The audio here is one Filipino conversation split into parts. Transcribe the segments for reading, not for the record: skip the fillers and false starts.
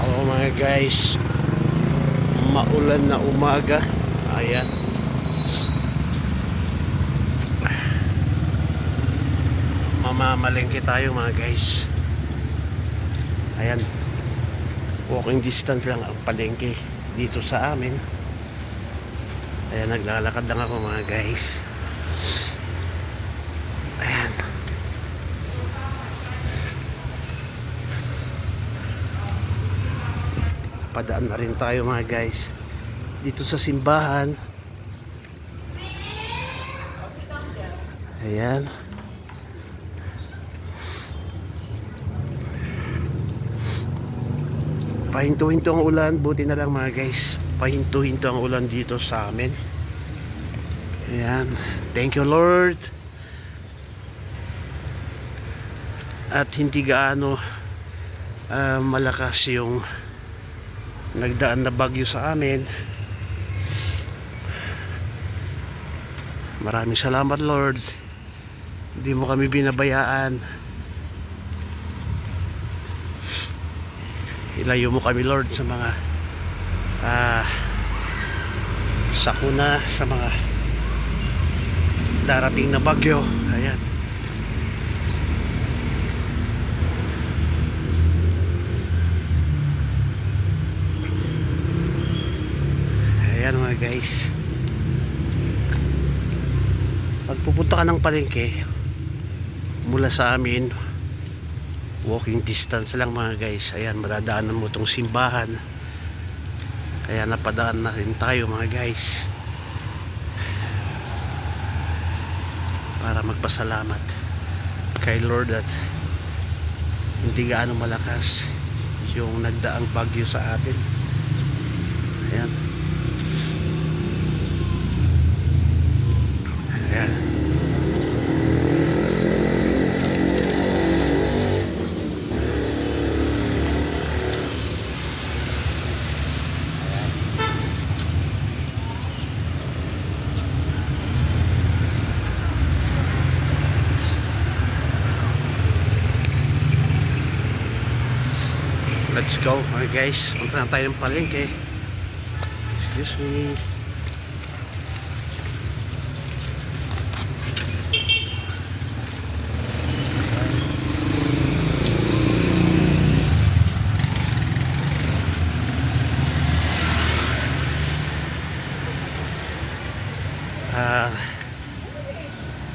Hello mga guys, maulan na umaga. Ayan, mamamalengke tayo mga guys. Ayan, walking distance lang ang palengke dito sa amin. Ayan, naglalakad lang ako mga guys. Ayan, padaan na rin tayo mga guys dito sa simbahan. Ayan, pahinto-hinto ang ulan. Buti na lang mga guys, pahinto-hinto ang ulan dito sa amin. Ayan, thank you Lord. At hindi gaano malakas yung nagdaan na bagyo sa amin. Maraming salamat Lord, hindi mo kami binabayaan. Ilayo mo kami Lord sa mga sakuna, sa mga darating na bagyo. Ayan, ayan mga guys, pag pupunta ka ng palengke mula sa amin, walking distance lang mga guys. Ayan, madadaanan mo tong simbahan, kaya napadaan na rin tayo mga guys para magpasalamat kay Lord at hindi gaano malakas yung nagdaang bagyo sa atin. Ayan, ayan, let's go mga guys, punta na tayo ng palengke. Excuse me.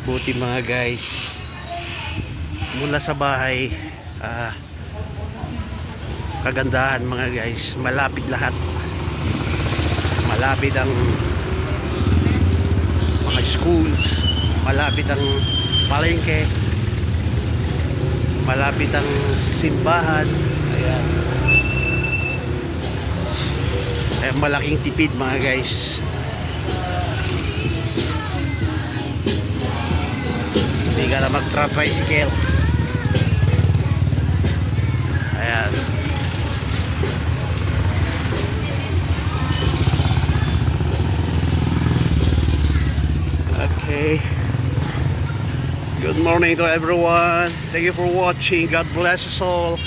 Buti mga guys, mula sa bahay, kagandahan mga guys, malapit lahat. Malapit ang mga schools, malapit ang palengke, malapit ang simbahan. Ayan, ay malaking tipid mga guys. Hindi ka na mag-tricycle. Ayan, okay, good morning to everyone. Thank you for watching. God bless us all.